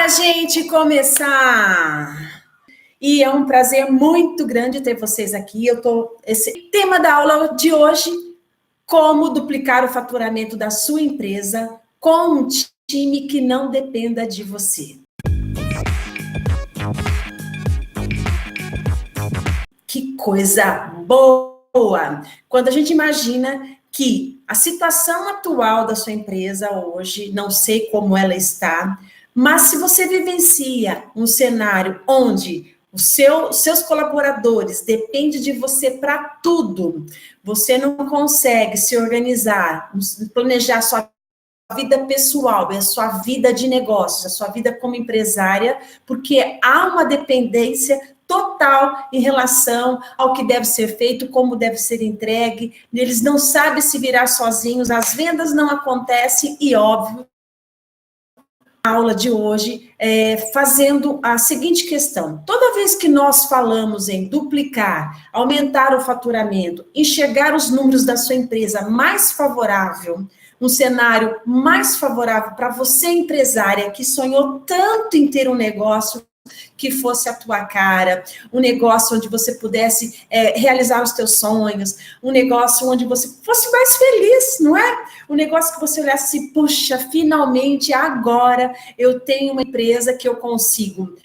a gente começar. E é um prazer muito grande ter vocês aqui. Esse tema da aula de hoje, como duplicar o faturamento da sua empresa com um time que não dependa de você. Que coisa boa! Quando a gente imagina que a situação atual da sua empresa hoje, não sei como ela está, mas se você vivencia um cenário onde seus colaboradores dependem de você para tudo, você não consegue se organizar, planejar sua vida pessoal, a sua vida de negócios, a sua vida como empresária, porque há uma dependência total em relação ao que deve ser feito, como deve ser entregue, eles não sabem se virar sozinhos, as vendas não acontecem e, óbvio, a aula de hoje fazendo a seguinte questão. Toda vez que nós falamos em duplicar, aumentar o faturamento, enxergar os números da sua empresa mais favorável, um cenário mais favorável para você, empresária, que sonhou tanto em ter um negócio que fosse a tua cara, um negócio onde você pudesse realizar os teus sonhos, um negócio onde você fosse mais feliz, não é? Um negócio que você olhasse assim, puxa, finalmente agora eu tenho uma empresa que eu consigo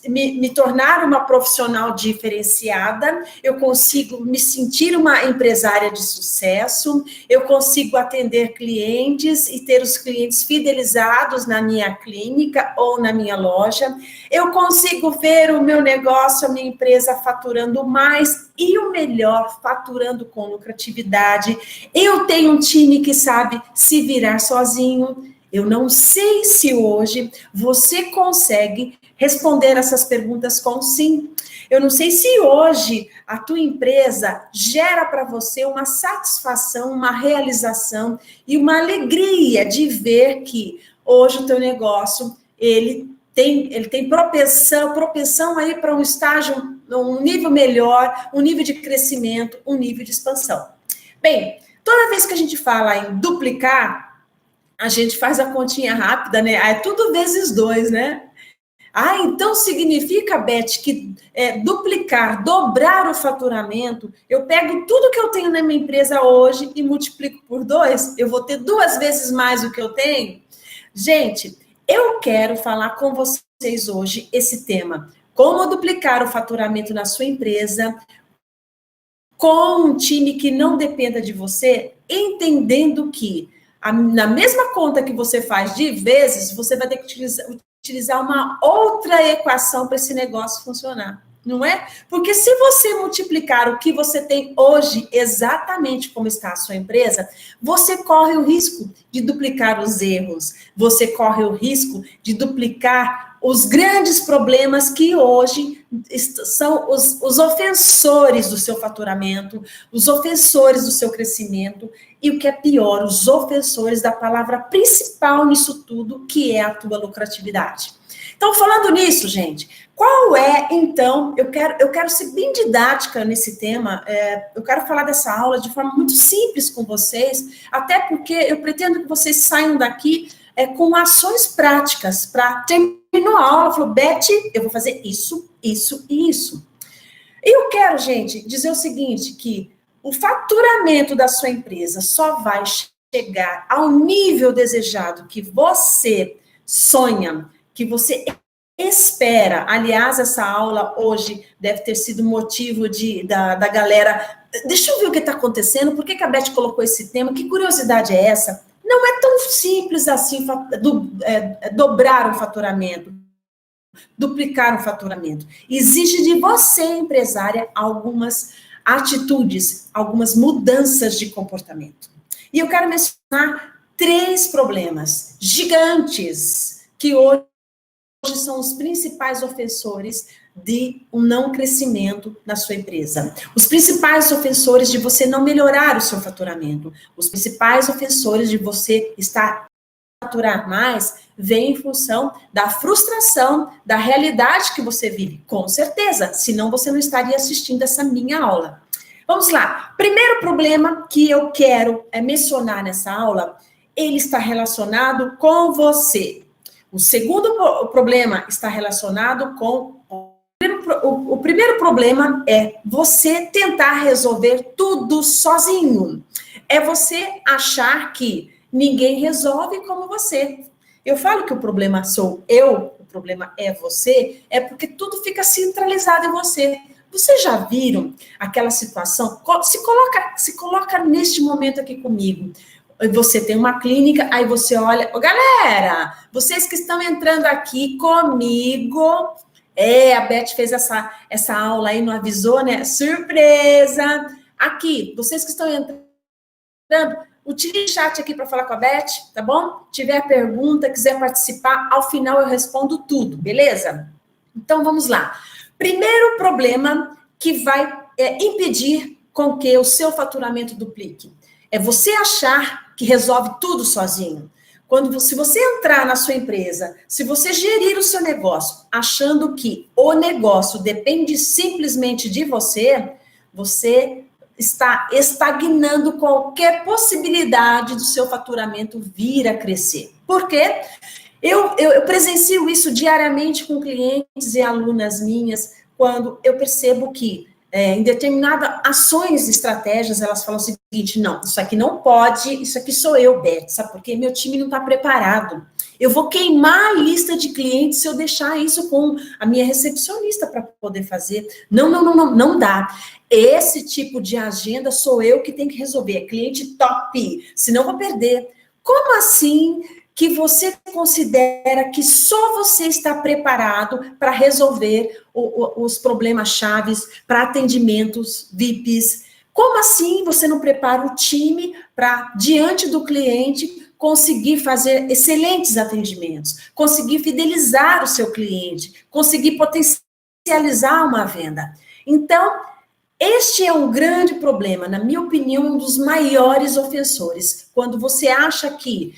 me tornar uma profissional diferenciada, eu consigo me sentir uma empresária de sucesso, eu consigo atender clientes e ter os clientes fidelizados na minha clínica ou na minha loja, eu consigo ver o meu negócio, a minha empresa faturando mais e o melhor, faturando com lucratividade, eu tenho um time que sabe se virar sozinho. Eu não sei se hoje você consegue responder essas perguntas com sim. Eu não sei se hoje a tua empresa gera para você uma satisfação, uma realização e uma alegria de ver que hoje o teu negócio, ele tem propensão aí para um estágio, um nível melhor, um nível de crescimento, um nível de expansão. Bem, toda vez que a gente fala em duplicar, a gente faz a continha rápida, né? É tudo vezes 2, né? Então significa, Beth, que duplicar, dobrar o faturamento, eu pego tudo que eu tenho na minha empresa hoje e multiplico por 2, eu vou ter 2 vezes mais do que eu tenho? Gente, eu quero falar com vocês hoje esse tema, como duplicar o faturamento na sua empresa com um time que não dependa de você, entendendo que na mesma conta que você faz de vezes, você vai ter que utilizar uma outra equação para esse negócio funcionar, não é? Porque se você multiplicar o que você tem hoje, exatamente como está a sua empresa, você corre o risco de duplicar os erros, você corre o risco de duplicar os grandes problemas que hoje são os ofensores do seu faturamento, os ofensores do seu crescimento e, o que é pior, os ofensores da palavra principal nisso tudo, que é a tua lucratividade. Então, falando nisso, gente, qual é, então, eu quero ser bem didática nesse tema, eu quero falar dessa aula de forma muito simples com vocês, até porque eu pretendo que vocês saiam daqui com ações práticas para terminar a aula, falou, Beth, eu vou fazer isso, isso e isso. E eu quero, gente, dizer o seguinte, que o faturamento da sua empresa só vai chegar ao nível desejado que você sonha, que você espera. Aliás, essa aula hoje deve ter sido motivo da galera. Deixa eu ver o que está acontecendo, por que a Beth colocou esse tema, que curiosidade é essa? Não é tão simples assim dobrar o faturamento, duplicar o faturamento. Exige de você, empresária, algumas atitudes, algumas mudanças de comportamento. E eu quero mencionar 3 problemas gigantes que hoje são os principais ofensores de um não crescimento na sua empresa. Os principais ofensores de você não melhorar o seu faturamento. Os principais ofensores de você faturar mais vem em função da frustração, da realidade que você vive. Com certeza, senão você não estaria assistindo essa minha aula. Vamos lá. Primeiro problema que eu quero mencionar nessa aula, ele está relacionado com você. O segundo problema está relacionado com... O primeiro problema é você tentar resolver tudo sozinho. É você achar que ninguém resolve como você. Eu falo que o problema sou eu, o problema é você, é porque tudo fica centralizado em você. Vocês já viram aquela situação? Se coloca neste momento aqui comigo. Você tem uma clínica, aí você olha... Ô, galera, vocês que estão entrando aqui comigo... a Beth fez essa aula aí, não avisou, né? Surpresa! Aqui, vocês que estão entrando, utilize o chat aqui para falar com a Beth, tá bom? Tiver pergunta, quiser participar, ao final eu respondo tudo, beleza? Então, vamos lá. Primeiro problema que vai impedir com que o seu faturamento duplique. É você achar que resolve tudo sozinho. Se você entrar na sua empresa, se você gerir o seu negócio, achando que o negócio depende simplesmente de você, você está estagnando qualquer possibilidade do seu faturamento vir a crescer. Por quê? Eu presencio isso diariamente com clientes e alunas minhas, quando eu percebo que em determinadas ações e estratégias, elas falam o seguinte: não, isso aqui não pode, isso aqui sou eu, Beth, sabe por quê? Meu time não está preparado. Eu vou queimar a lista de clientes se eu deixar isso com a minha recepcionista para poder fazer. Não dá. Esse tipo de agenda sou eu que tenho que resolver, é cliente top, senão vou perder. Como assim que você considera que só você está preparado para resolver os problemas chaves para atendimentos VIPs? Como assim você não prepara o time para, diante do cliente, conseguir fazer excelentes atendimentos, conseguir fidelizar o seu cliente, conseguir potencializar uma venda? Então, este é um grande problema, na minha opinião, um dos maiores ofensores. Quando você acha que,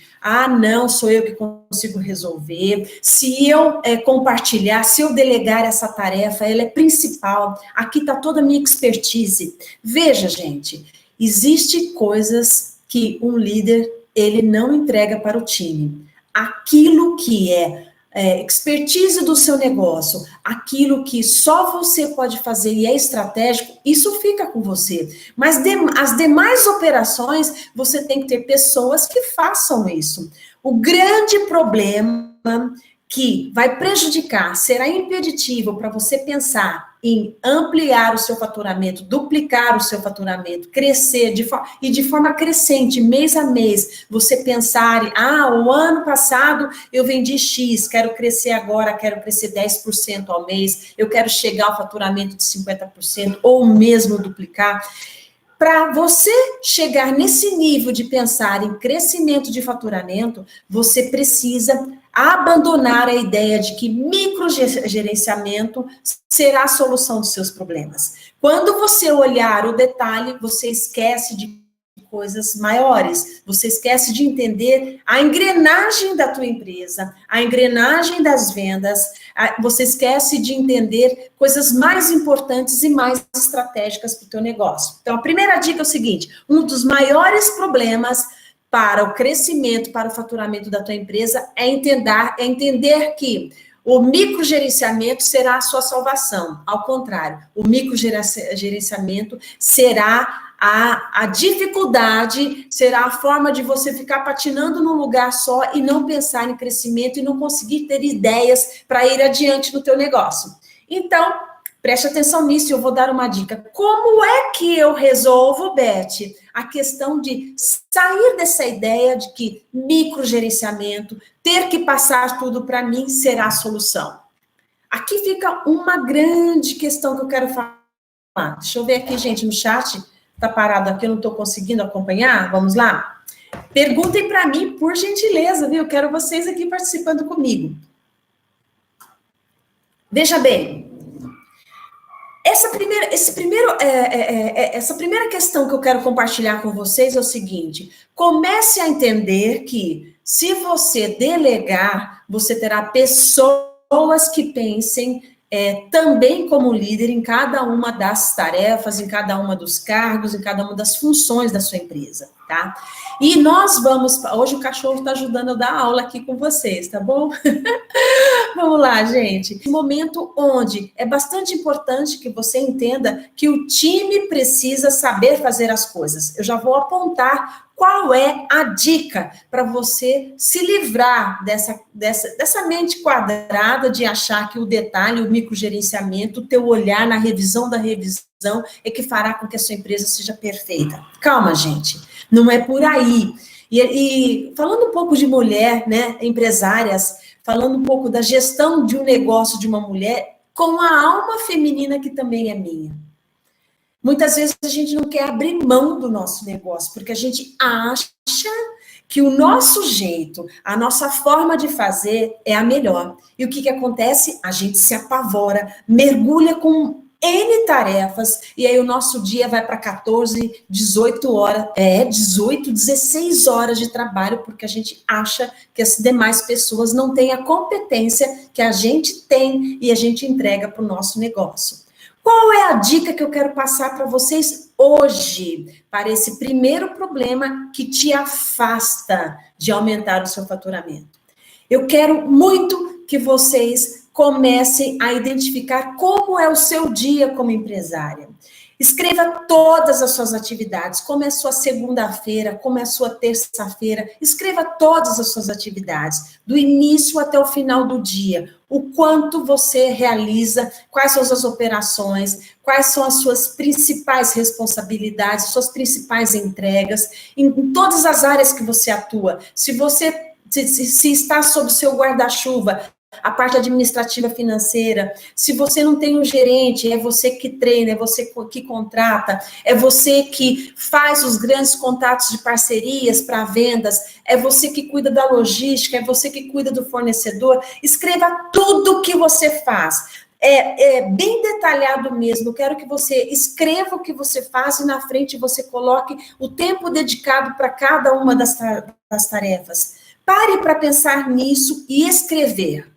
não, sou eu que consigo resolver, se eu compartilhar, se eu delegar essa tarefa, ela é principal, aqui está toda a minha expertise. Veja, gente, existem coisas que um líder, ele não entrega para o time. Aquilo que expertise do seu negócio, aquilo que só você pode fazer e é estratégico, isso fica com você. Mas as demais operações, você tem que ter pessoas que façam isso. O grande problema que vai prejudicar, será impeditivo para você pensar em ampliar o seu faturamento, duplicar o seu faturamento, crescer de forma crescente, mês a mês, você pensar, o ano passado eu vendi X, quero crescer agora, quero crescer 10% ao mês, eu quero chegar ao faturamento de 50%, ou mesmo duplicar. Para você chegar nesse nível de pensar em crescimento de faturamento, você precisa abandonar a ideia de que microgerenciamento será a solução dos seus problemas. Quando você olhar o detalhe, você esquece de coisas maiores, você esquece de entender a engrenagem da tua empresa, a engrenagem das vendas, você esquece de entender coisas mais importantes e mais estratégicas para o teu negócio. Então, a primeira dica é o seguinte: um dos maiores problemas para o crescimento, para o faturamento da tua empresa é entender que o microgerenciamento será a sua salvação. Ao contrário, o microgerenciamento será a dificuldade, será a forma de você ficar patinando num lugar só e não pensar em crescimento e não conseguir ter ideias para ir adiante no teu negócio. Então, preste atenção nisso, eu vou dar uma dica. Como é que eu resolvo, Beth, a questão de sair dessa ideia de que microgerenciamento, ter que passar tudo para mim será a solução? Aqui fica uma grande questão que eu quero falar. Deixa eu ver aqui, gente, no chat. Tá parado aqui, eu não estou conseguindo acompanhar. Vamos lá? Perguntem para mim, por gentileza, viu? Eu quero vocês aqui participando comigo. Veja bem, essa primeira questão que eu quero compartilhar com vocês é o seguinte: comece a entender que, se você delegar, você terá pessoas que pensem também como líder em cada uma das tarefas, em cada uma dos cargos, em cada uma das funções da sua empresa, tá? E nós vamos, hoje o cachorro está ajudando a dar aula aqui com vocês, tá bom? Vamos lá, gente. Um momento onde é bastante importante que você entenda que o time precisa saber fazer as coisas. Eu já vou apontar qual é a dica para você se livrar dessa mente quadrada de achar que o detalhe, o microgerenciamento, o teu olhar na revisão da revisão é que fará com que a sua empresa seja perfeita. Calma, gente. Não é por aí. E falando um pouco de mulher, né, empresárias, falando um pouco da gestão de um negócio de uma mulher com a alma feminina que também é minha. Muitas vezes a gente não quer abrir mão do nosso negócio, porque a gente acha que o nosso jeito, a nossa forma de fazer é a melhor. E o que acontece? A gente se apavora, mergulha com N tarefas, e aí o nosso dia vai para 14, 18 horas, 18, 16 horas de trabalho, porque a gente acha que as demais pessoas não têm a competência que a gente tem e a gente entrega para o nosso negócio. Qual é a dica que eu quero passar para vocês hoje, para esse primeiro problema que te afasta de aumentar o seu faturamento? Eu quero muito que vocês comecem a identificar como é o seu dia como empresária. Escreva todas as suas atividades, como é a sua segunda-feira, como é a sua terça-feira. Escreva todas as suas atividades, do início até o final do dia. O quanto você realiza, quais são as suas operações, quais são as suas principais responsabilidades, suas principais entregas, em todas as áreas que você atua. Se você se está sob o seu guarda-chuva, a parte administrativa financeira, se você não tem um gerente, é você que treina, é você que contrata, é você que faz os grandes contatos de parcerias para vendas, é você que cuida da logística, é você que cuida do fornecedor. Escreva tudo o que você faz. É bem detalhado mesmo. Eu quero que você escreva o que você faz e na frente você coloque o tempo dedicado para cada uma das tarefas. Pare para pensar nisso e escrever.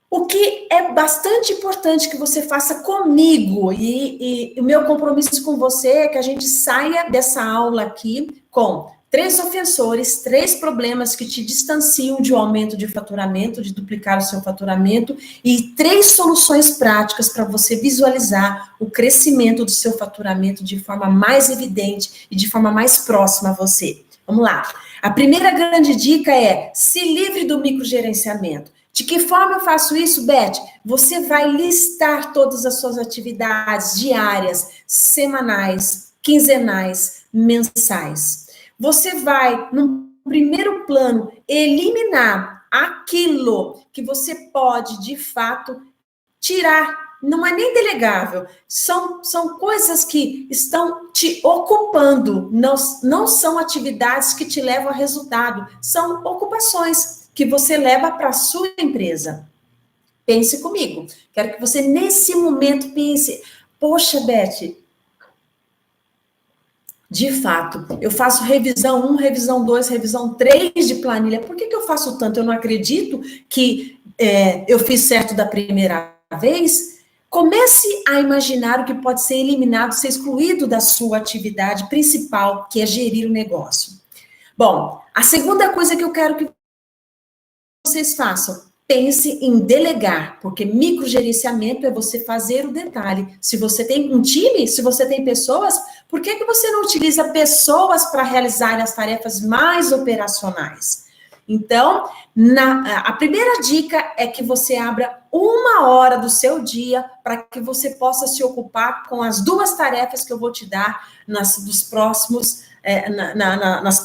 O que é bastante importante que você faça comigo, e o meu compromisso com você é que a gente saia dessa aula aqui com 3 ofensores, 3 problemas que te distanciam de um aumento de faturamento, de duplicar o seu faturamento, e 3 soluções práticas para você visualizar o crescimento do seu faturamento de forma mais evidente e de forma mais próxima a você. Vamos lá. A primeira grande dica é: se livre do microgerenciamento. De que forma eu faço isso, Beth? Você vai listar todas as suas atividades diárias, semanais, quinzenais, mensais. Você vai, no primeiro plano, eliminar aquilo que você pode, de fato, tirar. Não é nem delegável, são coisas que estão te ocupando, não são atividades que te levam a resultado, são ocupações que você leva para a sua empresa. Pense comigo. Quero que você, nesse momento, pense: poxa, Beth, de fato, eu faço revisão 1, revisão 2, revisão 3 de planilha. Por que eu faço tanto? Eu não acredito que eu fiz certo da primeira vez. Comece a imaginar o que pode ser eliminado, ser excluído da sua atividade principal, que é gerir o negócio. Bom, a segunda coisa que eu quero que vocês façam, pense em delegar, porque microgerenciamento é você fazer o detalhe. Se você tem um time, se você tem pessoas, por que você não utiliza pessoas para realizar as tarefas mais operacionais? Então, a primeira dica é que você abra 1 hora do seu dia para que você possa se ocupar com as 2 tarefas que eu vou te dar nos próximos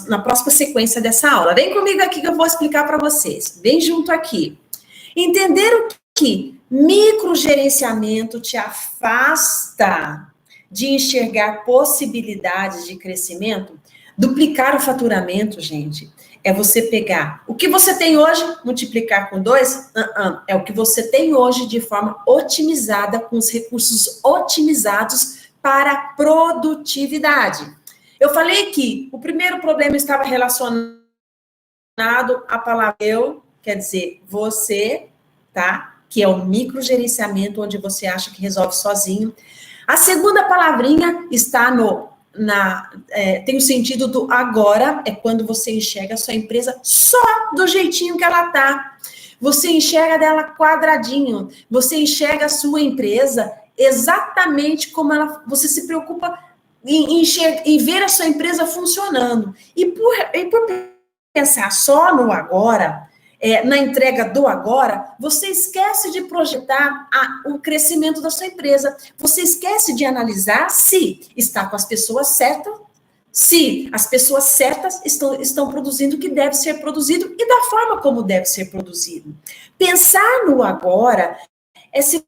na próxima sequência dessa aula. Vem comigo aqui que eu vou explicar para vocês. Vem junto aqui. Entenderam que microgerenciamento te afasta de enxergar possibilidades de crescimento? Duplicar o faturamento, gente, é você pegar o que você tem hoje, multiplicar com 2, é o que você tem hoje de forma otimizada, com os recursos otimizados para produtividade. Eu falei que o primeiro problema estava relacionado à palavra eu, quer dizer, você, tá? que é o microgerenciamento, onde você acha que resolve sozinho. A segunda palavrinha está tem o sentido do agora, é quando você enxerga a sua empresa só do jeitinho que ela tá. Você enxerga dela quadradinho, você enxerga a sua empresa exatamente como ela, você se preocupa em ver a sua empresa funcionando. E por pensar só no agora, na entrega do agora, você esquece de projetar o crescimento da sua empresa. Você esquece de analisar se está com as pessoas certas, se as pessoas certas estão produzindo o que deve ser produzido e da forma como deve ser produzido. Pensar no agora é se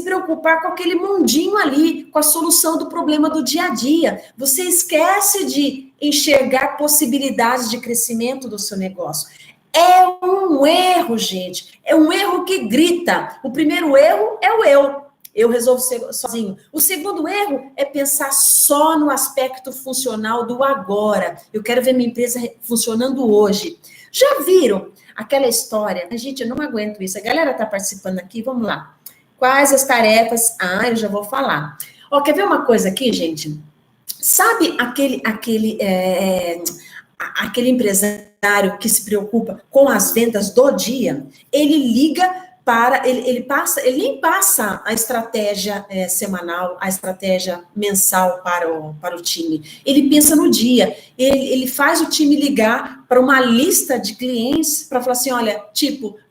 preocupar com aquele mundinho ali, com a solução do problema do dia a dia. Você esquece de enxergar possibilidades de crescimento do seu negócio. É um erro, gente. É um erro que grita. O primeiro erro é o eu. Eu resolvo ser sozinho. O segundo erro é pensar só no aspecto funcional do agora. Eu quero ver minha empresa funcionando hoje. Já viram aquela história? Gente, eu não aguento isso. A galera está participando aqui, vamos lá. Quais as tarefas? Eu já vou falar. Quer ver uma coisa aqui, gente? Sabe aquele empresário que se preocupa com as vendas do dia? Ele liga para, ele nem passa a estratégia semanal, a estratégia mensal para o time. Ele pensa no dia. Ele faz o time ligar para uma lista de clientes para falar assim, olha,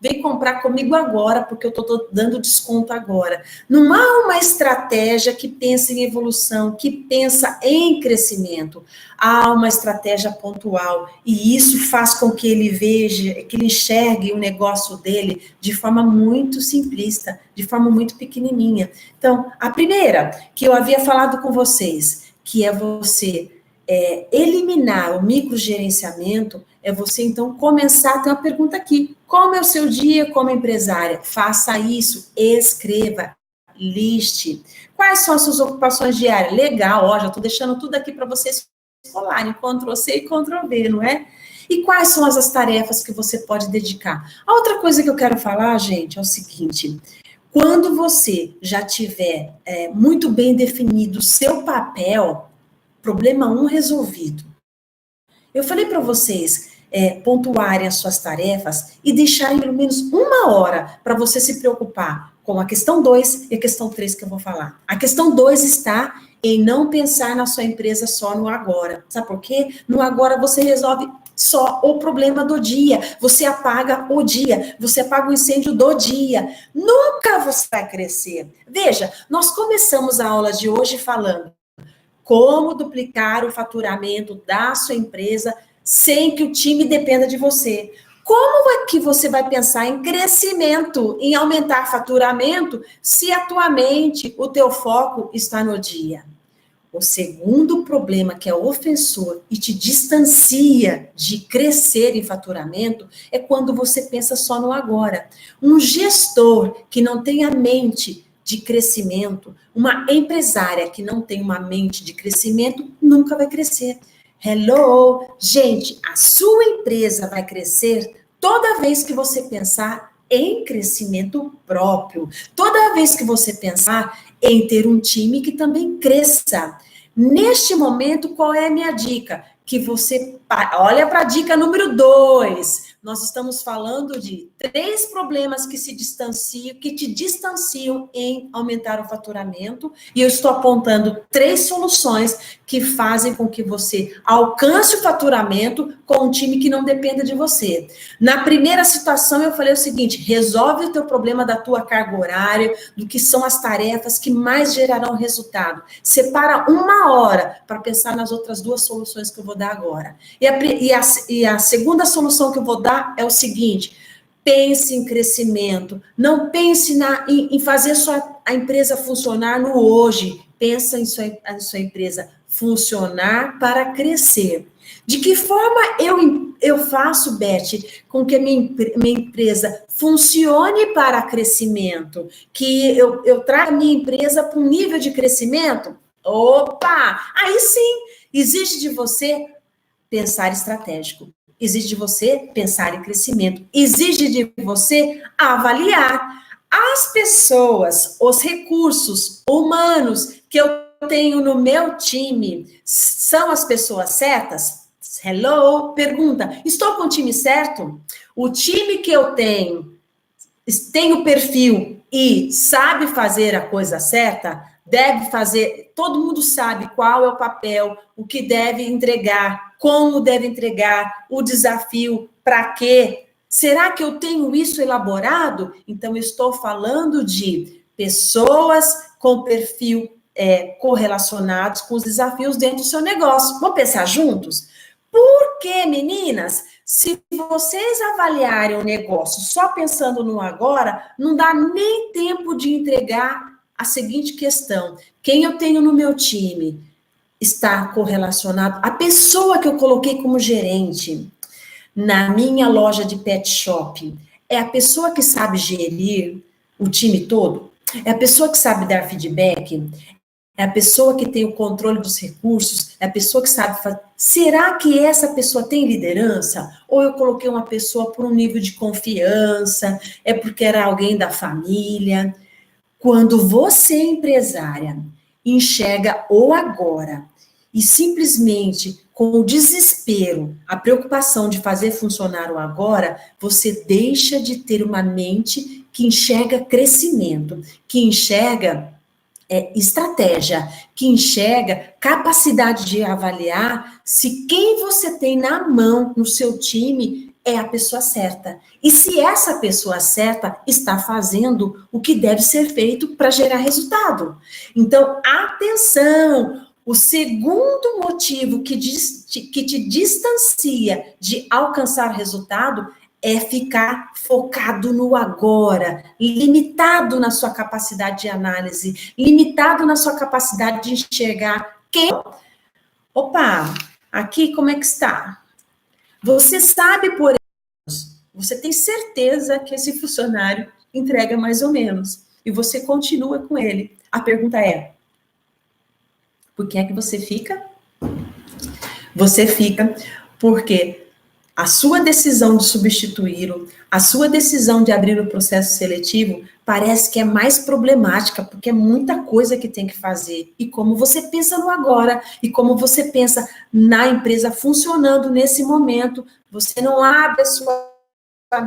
vem comprar comigo agora, porque eu estou dando desconto agora. Não há uma estratégia que pensa em evolução, que pensa em crescimento. Há uma estratégia pontual, e isso faz com que ele veja, que ele enxergue o negócio dele de forma muito simplista, de forma muito pequenininha. Então, a primeira que eu havia falado com vocês, que é você eliminar o microgerenciamento, é você, então, começar a ter uma pergunta aqui. Como é o seu dia como empresária? Faça isso, escreva, liste. Quais são as suas ocupações diárias? Legal, já estou deixando tudo aqui para vocês colarem, Ctrl+C e Ctrl+V, não é? E quais são as tarefas que você pode dedicar? A outra coisa que eu quero falar, gente, é o seguinte: quando você já tiver muito bem definido o seu papel, problema 1 resolvido. Eu falei para vocês pontuarem as suas tarefas e deixarem pelo menos 1 hora para você se preocupar com a questão 2 e a questão 3 que eu vou falar. A questão 2 está em não pensar na sua empresa só no agora. Sabe por quê? No agora você resolve só o problema do dia. Você apaga o dia. Você apaga o incêndio do dia. Nunca você vai crescer. Veja, nós começamos a aula de hoje falando como duplicar o faturamento da sua empresa sem que o time dependa de você. Como é que você vai pensar em crescimento, em aumentar faturamento, se atualmente o teu foco está no dia? O segundo problema, que é ofensor e te distancia de crescer em faturamento, é quando você pensa só no agora. Um gestor que não tem a mente de crescimento, uma empresária que não tem uma mente de crescimento, nunca vai crescer. Hello! Gente, a sua empresa vai crescer toda vez que você pensar em crescimento próprio, toda vez que você pensar em ter um time que também cresça. Neste momento, qual é a minha dica? Que você olha para a dica número 2. Nós estamos falando de 3 problemas que te distanciam em aumentar o faturamento, e eu estou apontando 3 soluções que fazem com que você alcance o faturamento com um time que não dependa de você. Na primeira situação, eu falei o seguinte: resolve o teu problema da tua carga horária, do que são as tarefas que mais gerarão resultado. Separa 1 hora para pensar nas outras 2 soluções que eu vou dar agora. E a segunda solução que eu vou dar é o seguinte: pense em crescimento, não pense em fazer a empresa funcionar no hoje, pensa em sua empresa funcionar para crescer. De que forma eu faço, Beth, com que a minha empresa funcione para crescimento, que eu traga a minha empresa para um nível de crescimento? Opa! Aí sim, exige de você pensar estratégico. Exige de você pensar em crescimento. Exige de você avaliar. As pessoas, os recursos humanos que eu tenho no meu time são as pessoas certas? Hello? Pergunta, estou com o time certo? O time que eu tenho tem o perfil e sabe fazer a coisa certa? Deve fazer, todo mundo sabe qual é o papel, o que deve entregar, como deve entregar, o desafio, para quê? Será que eu tenho isso elaborado? Então, eu estou falando de pessoas com perfil correlacionados com os desafios dentro do seu negócio. Vamos pensar juntos? Porque, meninas, se vocês avaliarem o negócio só pensando no agora, não dá nem tempo de entregar a seguinte questão: quem eu tenho no meu time está correlacionado? A pessoa que eu coloquei como gerente na minha loja de pet shop é a pessoa que sabe gerir o time todo? É a pessoa que sabe dar feedback? É a pessoa que tem o controle dos recursos? É a pessoa que sabe fazer? Será que essa pessoa tem liderança? Ou eu coloquei uma pessoa por um nível de confiança? É porque era alguém da família? Quando você, empresária, enxerga o agora e simplesmente com o desespero, a preocupação de fazer funcionar o agora, você deixa de ter uma mente que enxerga crescimento, que enxerga estratégia, que enxerga capacidade de avaliar se quem você tem na mão, no seu time, é a pessoa certa. E se essa pessoa certa está fazendo o que deve ser feito para gerar resultado. Então, atenção! O segundo motivo que te distancia de alcançar resultado é ficar focado no agora, limitado na sua capacidade de análise, limitado na sua capacidade de enxergar quem... Opa, aqui como é que está? Você sabe, por exemplo, você tem certeza que esse funcionário entrega mais ou menos, e você continua com ele. A pergunta é, por que é que você fica? Você fica porque a sua decisão de substituí-lo, a sua decisão de abrir o processo seletivo, parece que é mais problemática, porque é muita coisa que tem que fazer. E como você pensa no agora, e como você pensa na empresa funcionando nesse momento, você não abre a sua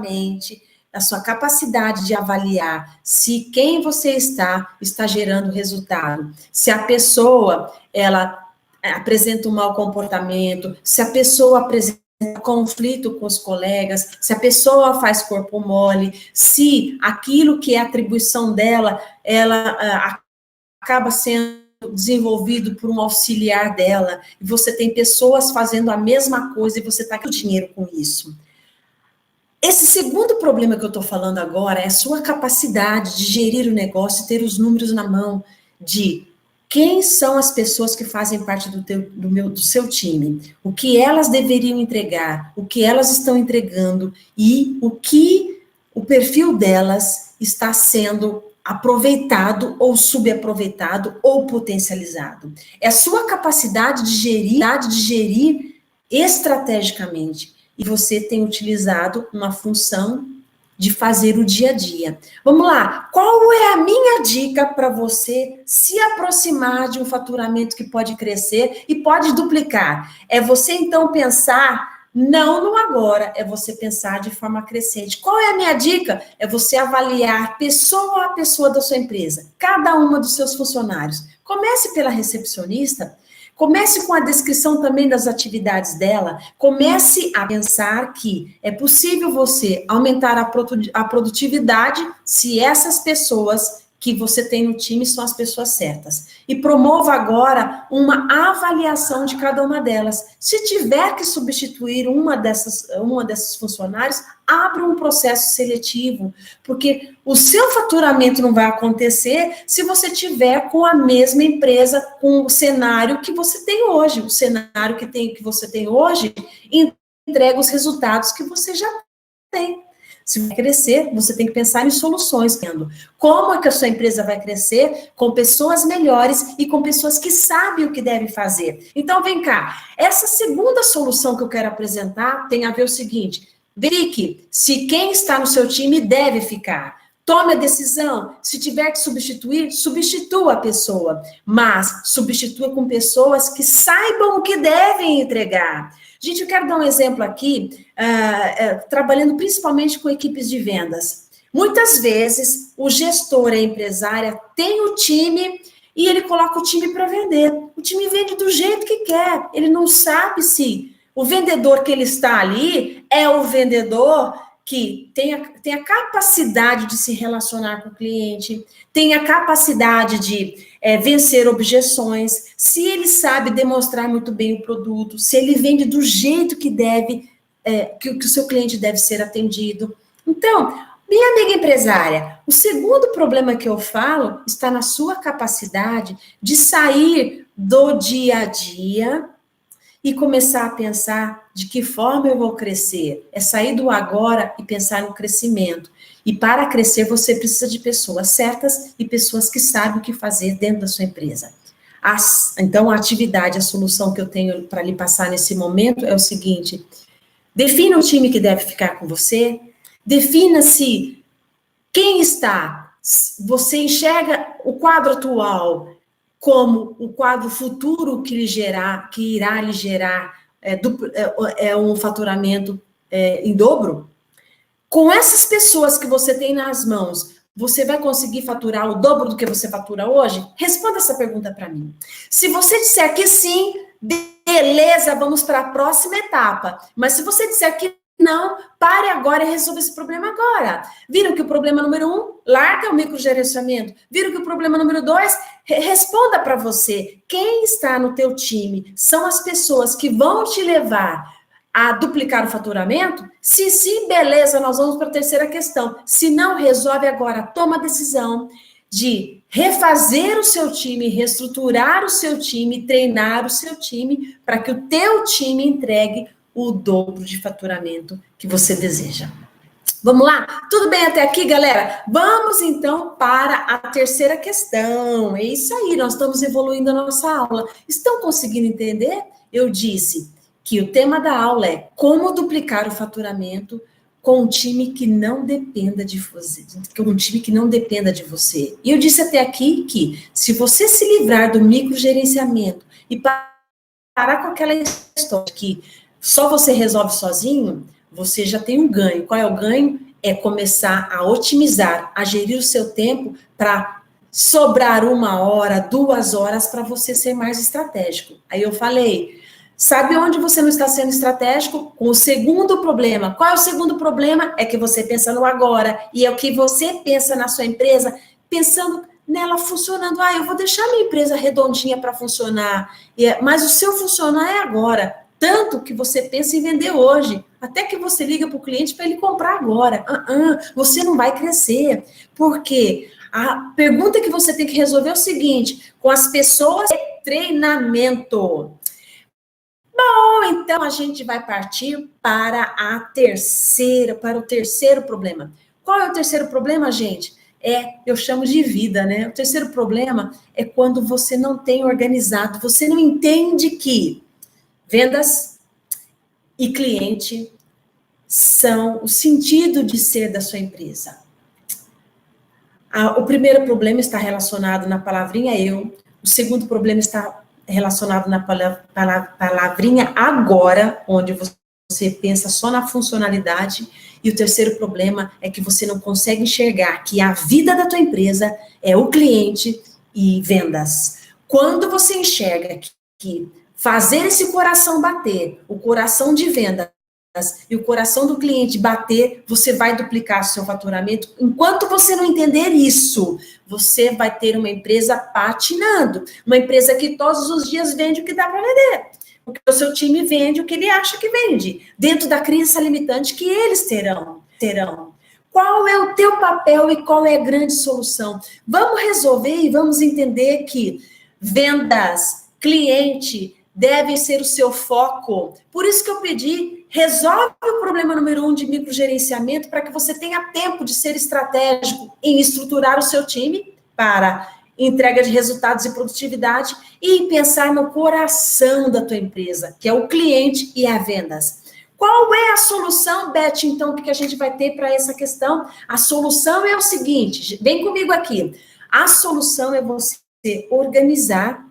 mente, a sua capacidade de avaliar se quem você está gerando resultado. Se a pessoa, ela apresenta um mau comportamento, se a pessoa apresenta conflito com os colegas, se a pessoa faz corpo mole, se aquilo que é atribuição dela, ela acaba sendo desenvolvido por um auxiliar dela, e você tem pessoas fazendo a mesma coisa e você está ganhando dinheiro com isso. Esse segundo problema que eu estou falando agora é a sua capacidade de gerir o negócio e ter os números na mão de quem são as pessoas que fazem parte do seu time, o que elas deveriam entregar, o que elas estão entregando e o que o perfil delas está sendo aproveitado ou subaproveitado ou potencializado. É a sua capacidade de gerir estrategicamente. E você tem utilizado uma função de fazer o dia a dia. Vamos lá, qual é a minha dica para você se aproximar de um faturamento que pode crescer e pode duplicar? É você, então, pensar não no agora, é você pensar de forma crescente. Qual é a minha dica? É você avaliar pessoa a pessoa da sua empresa, cada uma dos seus funcionários. Comece pela recepcionista. Comece com a descrição também das atividades dela, comece a pensar que é possível você aumentar a produtividade se essas pessoas que você tem no time são as pessoas certas. E promova agora uma avaliação de cada uma delas. Se tiver que substituir uma desses funcionários, abra um processo seletivo, porque o seu faturamento não vai acontecer se você tiver com a mesma empresa, com o cenário que você tem hoje. O cenário que você tem hoje entrega os resultados que você já tem. Se vai crescer, você tem que pensar em soluções. Como é que a sua empresa vai crescer? Com pessoas melhores e com pessoas que sabem o que devem fazer. Então, vem cá. Essa segunda solução que eu quero apresentar tem a ver o seguinte: verifique se quem está no seu time deve ficar. Tome a decisão. Se tiver que substituir, substitua a pessoa. Mas substitua com pessoas que saibam o que devem entregar. Gente, eu quero dar um exemplo aqui, trabalhando principalmente com equipes de vendas. Muitas vezes, o gestor, a empresária, tem o time e ele coloca o time para vender. O time vende do jeito que quer. Ele não sabe se o vendedor que ele está ali é o vendedor que tem a capacidade de se relacionar com o cliente, tem a capacidade de vencer objeções, se ele sabe demonstrar muito bem o produto, se ele vende do jeito que deve, que o seu cliente deve ser atendido. Então, minha amiga empresária, o segundo problema que eu falo está na sua capacidade de sair do dia a dia e começar a pensar de que forma eu vou crescer. É sair do agora e pensar no crescimento. E para crescer, você precisa de pessoas certas e pessoas que sabem o que fazer dentro da sua empresa. Então, a atividade, a solução que eu tenho para lhe passar nesse momento é o seguinte: defina o time que deve ficar com você, defina-se quem está. Você enxerga o quadro atual como o quadro futuro que irá lhe gerar um faturamento em dobro. Com essas pessoas que você tem nas mãos, você vai conseguir faturar o dobro do que você fatura hoje? Responda essa pergunta para mim. Se você disser que sim, beleza, vamos para a próxima etapa. Mas se você disser que não, pare agora e resolva esse problema agora. Viram que o problema número 1, larga o microgerenciamento. Viram que o problema número 2, responda para você. Quem está no teu time são as pessoas que vão te levar a duplicar o faturamento? Se sim, beleza, nós vamos para a terceira questão. Se não, resolve agora. Toma a decisão de refazer o seu time, reestruturar o seu time, treinar o seu time, para que o teu time entregue o dobro de faturamento que você deseja. Vamos lá? Tudo bem até aqui, galera? Vamos, então, para a terceira questão. É isso aí, nós estamos evoluindo a nossa aula. Estão conseguindo entender? Eu disse que o tema da aula é como duplicar o faturamento com um time que não dependa de você, com um time que não dependa de você. E eu disse até aqui que se você se livrar do microgerenciamento e parar com aquela história que só você resolve sozinho, você já tem um ganho. Qual é o ganho? É começar a otimizar, a gerir o seu tempo para sobrar 1 hora, 2 horas para você ser mais estratégico. Aí eu falei, sabe onde você não está sendo estratégico? Com o segundo problema. Qual é o segundo problema? É que você pensa no agora. E é o que você pensa na sua empresa, pensando nela funcionando. Eu vou deixar minha empresa redondinha para funcionar. Mas o seu funcionar é agora. Tanto que você pensa em vender hoje, até que você liga para o cliente para ele comprar agora. Você não vai crescer. Por quê? A pergunta que você tem que resolver é o seguinte: com as pessoas, treinamento. Bom, então a gente vai partir para o terceiro problema. Qual é o terceiro problema, gente? Eu chamo de vida, né? O terceiro problema é quando você não tem organizado, você não entende que vendas e cliente são o sentido de ser da sua empresa. O primeiro problema está relacionado na palavrinha eu, o segundo problema está relacionado na palavrinha agora, onde você pensa só na funcionalidade, e o terceiro problema é que você não consegue enxergar que a vida da tua empresa é o cliente e vendas. Quando você enxerga que fazer esse coração bater, o coração de vendas e o coração do cliente bater, você vai duplicar o seu faturamento. Enquanto você não entender isso, você vai ter uma empresa patinando, uma empresa que todos os dias vende o que dá para vender, porque o seu time vende o que ele acha que vende, dentro da crença limitante que eles terão. Qual é o teu papel e qual é a grande solução? Vamos resolver e vamos entender que vendas, cliente, devem ser o seu foco. Por isso que eu pedi, resolve o problema número 1 de microgerenciamento para que você tenha tempo de ser estratégico em estruturar o seu time para entrega de resultados e produtividade e pensar no coração da tua empresa, que é o cliente e as vendas. Qual é a solução, Beth, então, que a gente vai ter para essa questão? A solução é o seguinte, vem comigo aqui. A solução é você organizar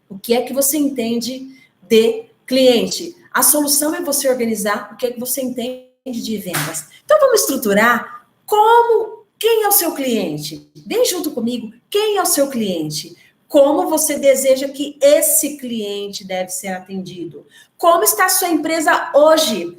o que é que você entende de cliente. A solução é você organizar o que é que você entende de vendas. Então, vamos estruturar quem é o seu cliente? Vem junto comigo, quem é o seu cliente? Como você deseja que esse cliente deve ser atendido? Como está a sua empresa hoje?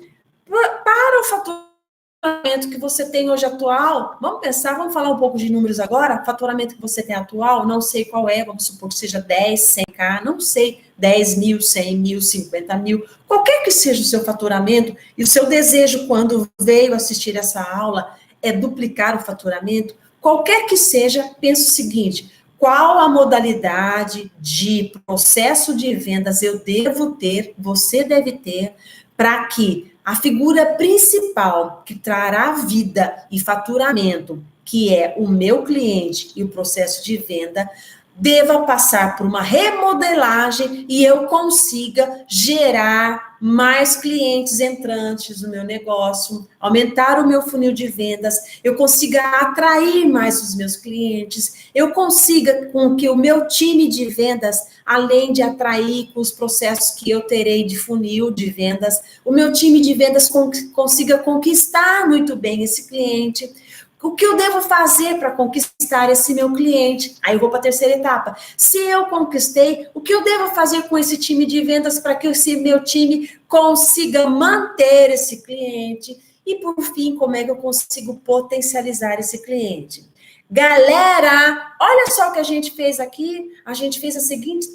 Para o faturamento que você tem hoje atual, vamos falar um pouco de números agora? Faturamento que você tem atual, não sei qual é, vamos supor que seja 10, 100k, não sei, 10 mil, 100 mil, 50 mil, qualquer que seja o seu faturamento, e o seu desejo quando veio assistir essa aula é duplicar o faturamento, qualquer que seja, pense o seguinte: qual a modalidade de processo de vendas eu devo ter, você deve ter, para que a figura principal que trará vida e faturamento, que é o meu cliente e o processo de venda, deva passar por uma remodelagem e eu consiga gerar mais clientes entrantes no meu negócio, aumentar o meu funil de vendas, eu consiga atrair mais os meus clientes, eu consiga com que o meu time de vendas, além de atrair com os processos que eu terei de funil de vendas, o meu time de vendas consiga conquistar muito bem esse cliente. O que eu devo fazer para conquistar esse meu cliente? Aí eu vou para a terceira etapa. Se eu conquistei, o que eu devo fazer com esse time de vendas para que esse meu time consiga manter esse cliente? E, por fim, como é que eu consigo potencializar esse cliente? Galera, olha só o que a gente fez aqui. A gente fez a seguinte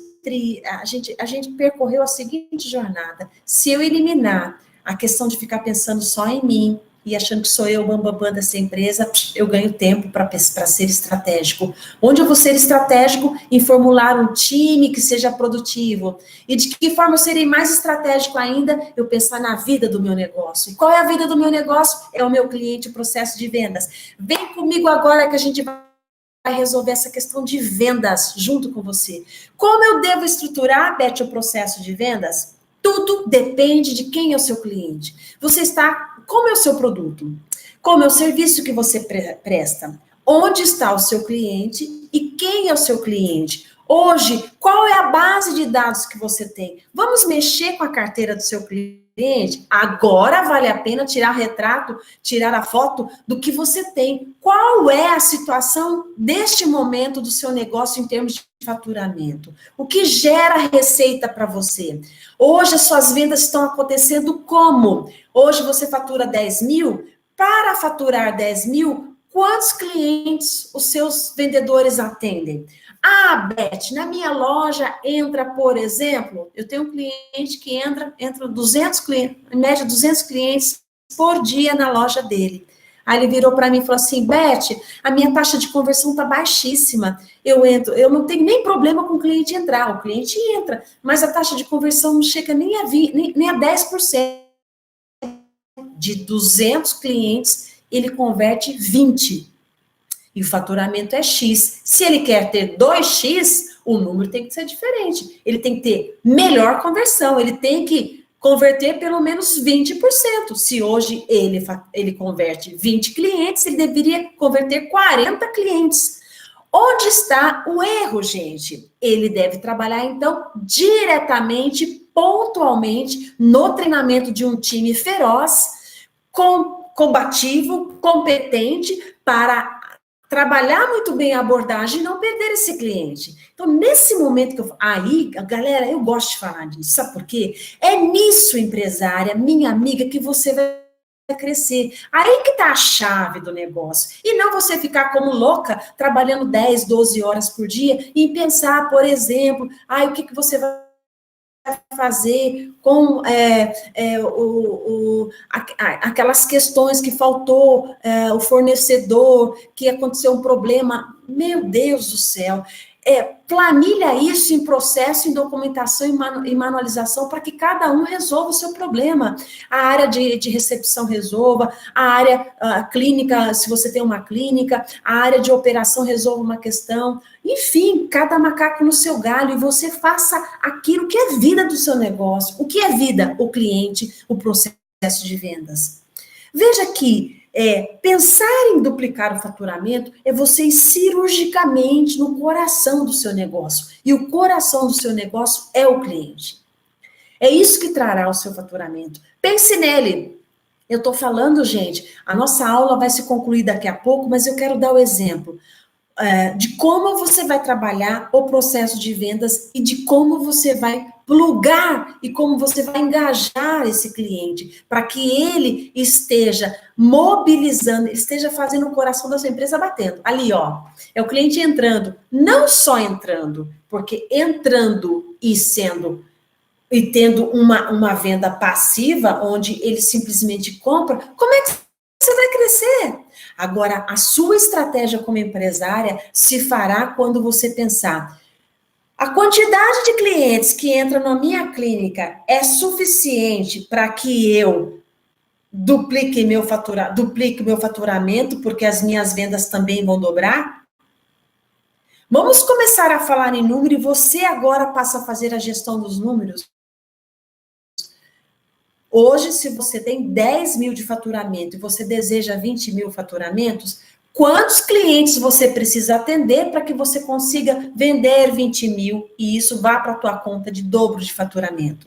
a gente percorreu a seguinte jornada. Se eu eliminar a questão de ficar pensando só em mim, e achando que sou eu o bambambam dessa empresa, eu ganho tempo para ser estratégico. Onde eu vou ser estratégico? Em formular um time que seja produtivo. E de que forma eu serei mais estratégico ainda? Eu pensar na vida do meu negócio. E qual é a vida do meu negócio? É o meu cliente, o processo de vendas. Vem comigo agora que a gente vai resolver essa questão de vendas junto com você. Como eu devo estruturar, Beth, o processo de vendas? Tudo depende de quem é o seu cliente. Como é o seu produto? Como é o serviço que você presta? Onde está o seu cliente e quem é o seu cliente? Hoje, qual é a base de dados que você tem? Vamos mexer com a carteira do seu cliente? Agora vale a pena tirar retrato, tirar a foto do que você tem. Qual é a situação deste momento do seu negócio em termos de faturamento? O que gera receita para você? Hoje as suas vendas estão acontecendo como? Hoje você fatura 10 mil? Para faturar 10 mil, quantos clientes os seus vendedores atendem? Ah, Beth, na minha loja entra, por exemplo, eu tenho um cliente que entra 200 clientes, em média 200 clientes por dia na loja dele. Aí ele virou para mim e falou assim: Beth, a minha taxa de conversão está baixíssima. Eu não tenho nem problema com o cliente entrar. O cliente entra, mas a taxa de conversão não chega nem a 10%. De 200 clientes, ele converte 20. E o faturamento é X. Se ele quer ter 2X, o número tem que ser diferente. Ele tem que ter melhor conversão, ele tem que converter pelo menos 20%. Se hoje ele converte 20 clientes, ele deveria converter 40 clientes. Onde está o erro, gente? Ele deve trabalhar, então, diretamente, pontualmente, no treinamento de um time feroz, combativo, competente, para trabalhar muito bem a abordagem e não perder esse cliente. Então, nesse momento aí, galera, eu gosto de falar disso, sabe por quê? É nisso, empresária, minha amiga, que você vai crescer. Aí que tá a chave do negócio. E não você ficar como louca, trabalhando 10, 12 horas por dia, e pensar, por exemplo, o que você vai fazer com aquelas questões que faltou, o fornecedor, que aconteceu um problema. Meu Deus do céu. Planilha isso em processo, em documentação e manualização, para que cada um resolva o seu problema. A área de recepção resolva, a área clínica, se você tem uma clínica, a área de operação resolva uma questão. Enfim, cada macaco no seu galho, e você faça aquilo que é vida do seu negócio. O que é vida? O cliente, o processo processo de vendas. Veja que pensar em duplicar o faturamento é você ir cirurgicamente no coração do seu negócio. E o coração do seu negócio é o cliente. É isso que trará o seu faturamento. Pense nele. Eu estou falando, gente, a nossa aula vai se concluir daqui a pouco, mas eu quero dar o exemplo de como você vai trabalhar o processo de vendas e de como você vai plugar e como você vai engajar esse cliente para que ele esteja mobilizando, esteja fazendo o coração da sua empresa batendo. Ali, ó, é o cliente entrando, não só entrando, porque entrando e tendo uma venda passiva, onde ele simplesmente compra, como é que você vai crescer? Agora, a sua estratégia como empresária se fará quando você pensar: a quantidade de clientes que entram na minha clínica é suficiente para que eu duplique meu faturamento, porque as minhas vendas também vão dobrar? Vamos começar a falar em número e você agora passa a fazer a gestão dos números. Hoje, se você tem 10 mil de faturamento e você deseja 20 mil faturamentos, quantos clientes você precisa atender para que você consiga vender 20 mil e isso vá para a tua conta de dobro de faturamento?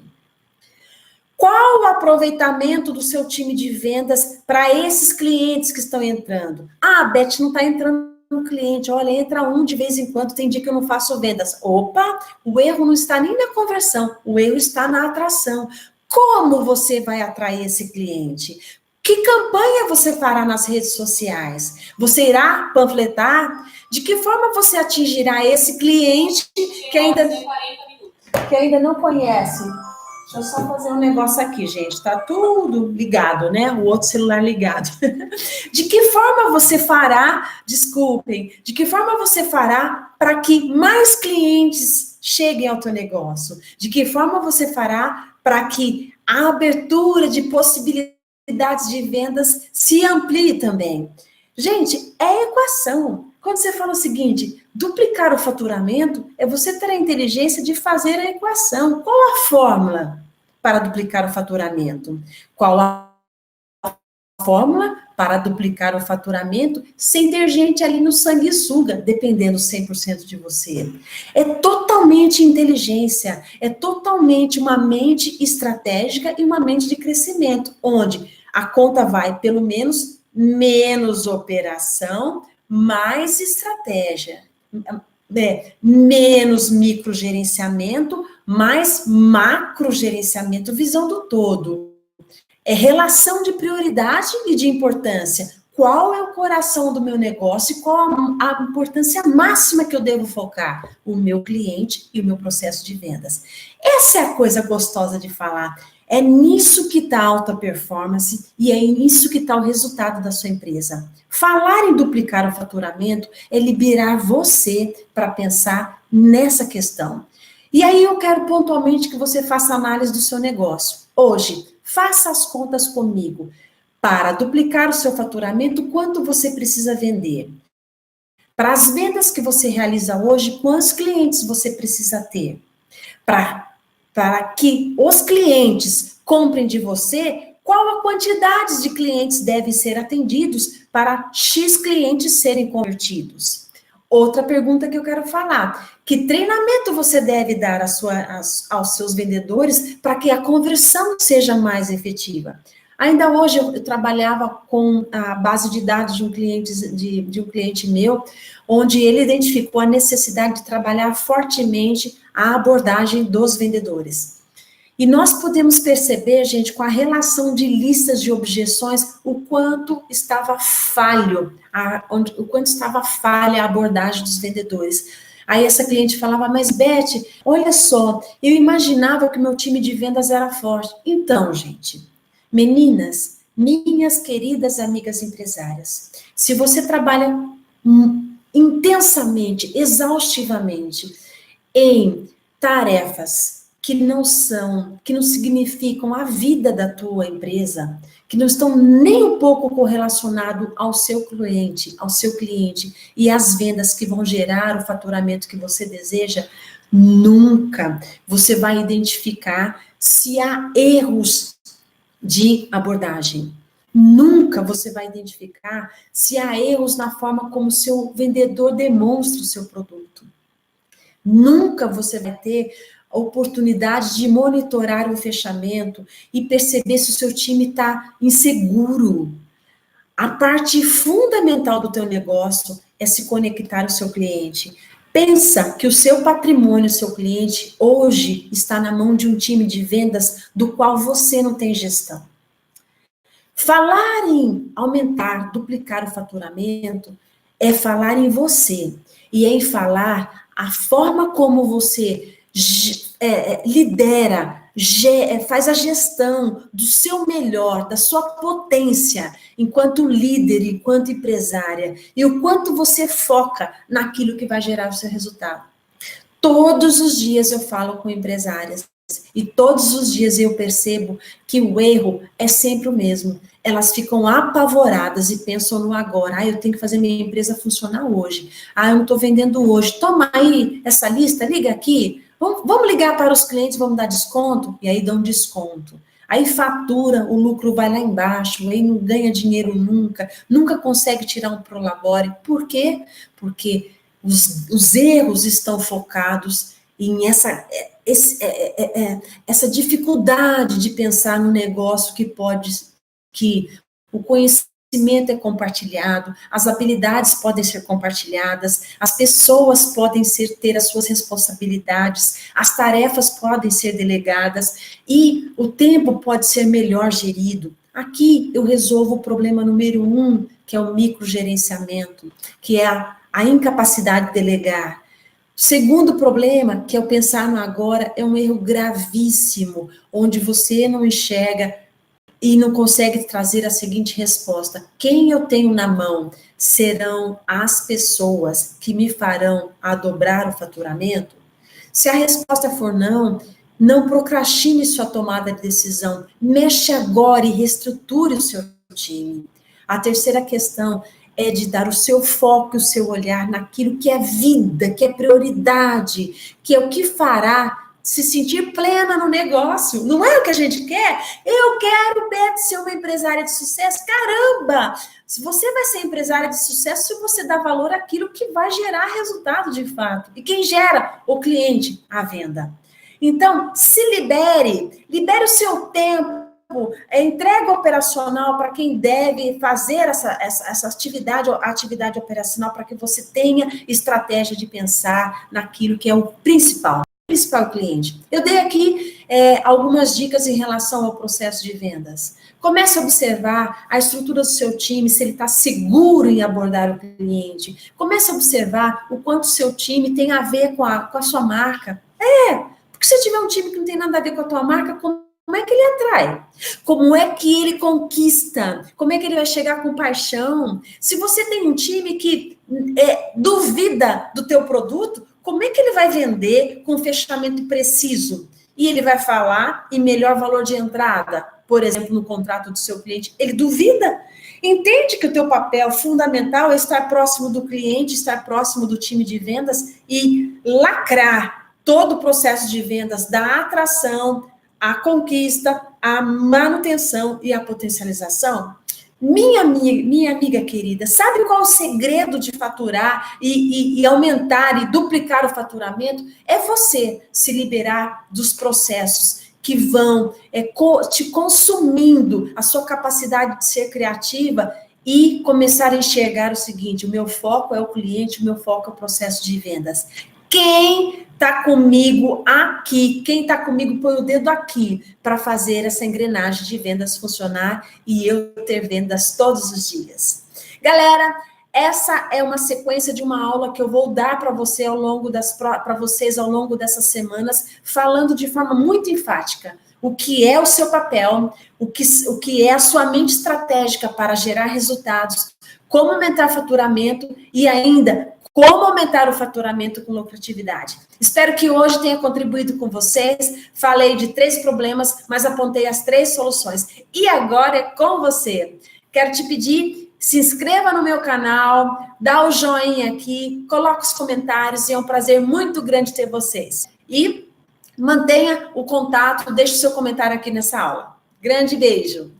Qual o aproveitamento do seu time de vendas para esses clientes que estão entrando? Ah, Beth, não está entrando um cliente, olha, entra um de vez em quando, tem dia que eu não faço vendas. Opa, o erro não está nem na conversão, o erro está na atração. Como você vai atrair esse cliente? Que campanha você fará nas redes sociais? Você irá panfletar? De que forma você atingirá esse cliente que ainda não conhece? Deixa eu só fazer um negócio aqui, gente. Tá tudo ligado, né? O outro celular ligado. De que forma você fará, desculpem, de que forma você fará para que mais clientes cheguem ao teu negócio? De que forma você fará para que a abertura de possibilidades de vendas se amplie também? Gente, é equação. Quando você fala o seguinte, duplicar o faturamento é você ter a inteligência de fazer a equação. Qual a fórmula para duplicar o faturamento? Qual a fórmula para duplicar o faturamento sem ter gente ali no sanguessuga, dependendo 100% de você? É totalmente inteligência, é totalmente uma mente estratégica e uma mente de crescimento, onde a conta vai pelo menos operação, mais estratégia, menos microgerenciamento, mais macrogerenciamento, visão do todo. É relação de prioridade e de importância. Qual é o coração do meu negócio e qual a importância máxima que eu devo focar? O meu cliente e o meu processo de vendas. Essa é a coisa gostosa de falar. É nisso que está a alta performance e é nisso que está o resultado da sua empresa. Falar em duplicar o faturamento é liberar você para pensar nessa questão. E aí eu quero pontualmente que você faça análise do seu negócio. Hoje, faça as contas comigo. Para duplicar o seu faturamento, quanto você precisa vender? Para as vendas que você realiza hoje, quantos clientes você precisa ter? Para que os clientes comprem de você, qual a quantidade de clientes devem ser atendidos para X clientes serem convertidos? Outra pergunta que eu quero falar: que treinamento você deve dar aos seus vendedores para que a conversão seja mais efetiva? Ainda hoje eu trabalhava com a base de dados de um cliente meu, onde ele identificou a necessidade de trabalhar fortemente a abordagem dos vendedores. E nós podemos perceber, gente, com a relação de listas de objeções, o quanto estava falha a abordagem dos vendedores. Aí essa cliente falava: mas Beth, olha só, eu imaginava que o meu time de vendas era forte. Então, gente, meninas, minhas queridas amigas empresárias, se você trabalha intensamente, exaustivamente, em tarefas que não significam a vida da tua empresa, que não estão nem um pouco correlacionados ao seu cliente e às vendas que vão gerar o faturamento que você deseja, nunca você vai identificar se há erros de abordagem. Nunca você vai identificar se há erros na forma como o seu vendedor demonstra o seu produto. Nunca você vai ter a oportunidade de monitorar o fechamento e perceber se o seu time está inseguro. A parte fundamental do teu negócio é se conectar ao seu cliente. Pensa que o seu patrimônio, o seu cliente, hoje está na mão de um time de vendas do qual você não tem gestão. Falar em aumentar, duplicar o faturamento é falar em você. E é em falar a forma como você lidera, faz a gestão do seu melhor, da sua potência, enquanto líder, enquanto empresária, e o quanto você foca naquilo que vai gerar o seu resultado. Todos os dias eu falo com empresárias, e todos os dias eu percebo que o erro é sempre o mesmo. Elas ficam apavoradas e pensam no agora. Eu tenho que fazer minha empresa funcionar hoje. Eu não estou vendendo hoje. Toma aí essa lista, liga aqui. Vamos ligar para os clientes, vamos dar desconto? E aí dão desconto. Aí fatura, o lucro vai lá embaixo, aí não ganha dinheiro nunca consegue tirar um prolabore. Por quê? Porque os erros estão focados em essa dificuldade de pensar no negócio que o conhecimento é compartilhado, as habilidades podem ser compartilhadas, as pessoas podem ter as suas responsabilidades, as tarefas podem ser delegadas e o tempo pode ser melhor gerido. Aqui eu resolvo o problema número 1, que é o microgerenciamento, que é a incapacidade de delegar. O segundo problema, que é o pensar no agora, é um erro gravíssimo, onde você não enxerga e não consegue trazer a seguinte resposta: quem eu tenho na mão serão as pessoas que me farão a dobrar o faturamento? Se a resposta for não procrastine sua tomada de decisão, mexe agora e reestruture o seu time. A terceira questão é de dar o seu foco, o seu olhar naquilo que é vida, que é prioridade, que é o que fará se sentir plena no negócio. Não é o que a gente quer? Eu quero, Beth, ser uma empresária de sucesso. Caramba! Você vai ser empresária de sucesso se você dá valor àquilo que vai gerar resultado de fato. E quem gera? O cliente, a venda. Então, se libere o seu tempo, entrega operacional para quem deve fazer essa atividade operacional, para que você tenha estratégia de pensar naquilo que é o principal cliente. Eu dei aqui algumas dicas em relação ao processo de vendas. Comece a observar a estrutura do seu time, se ele está seguro em abordar o cliente. Comece a observar o quanto o seu time tem a ver com a sua marca. Porque se tiver um time que não tem nada a ver com a tua marca, como é que ele atrai? Como é que ele conquista? Como é que ele vai chegar com paixão? Se você tem um time que duvida do teu produto, como é que ele vai vender com fechamento preciso? E ele vai falar em melhor valor de entrada, por exemplo, no contrato do seu cliente. Ele duvida. Entende que o teu papel fundamental é estar próximo do cliente, estar próximo do time de vendas e lacrar todo o processo de vendas, da atração, a conquista, a manutenção e a potencialização? Minha amiga querida, sabe qual é o segredo de faturar e aumentar e duplicar o faturamento? É você se liberar dos processos que vão te consumindo a sua capacidade de ser criativa e começar a enxergar o seguinte: o meu foco é o cliente, o meu foco é o processo de vendas. Quem está comigo aqui, quem está comigo põe o dedo aqui para fazer essa engrenagem de vendas funcionar e eu ter vendas todos os dias. Galera, essa é uma sequência de uma aula que eu vou dar para vocês ao longo dessas semanas, falando de forma muito enfática o que é o seu papel, o que é a sua mente estratégica para gerar resultados, como aumentar faturamento e ainda como aumentar o faturamento com lucratividade. Espero que hoje tenha contribuído com vocês. Falei de 3 problemas, mas apontei as 3 soluções. E agora é com você. Quero te pedir, se inscreva no meu canal, dá o joinha aqui, coloque os comentários, e é um prazer muito grande ter vocês. E mantenha o contato, deixe o seu comentário aqui nessa aula. Grande beijo.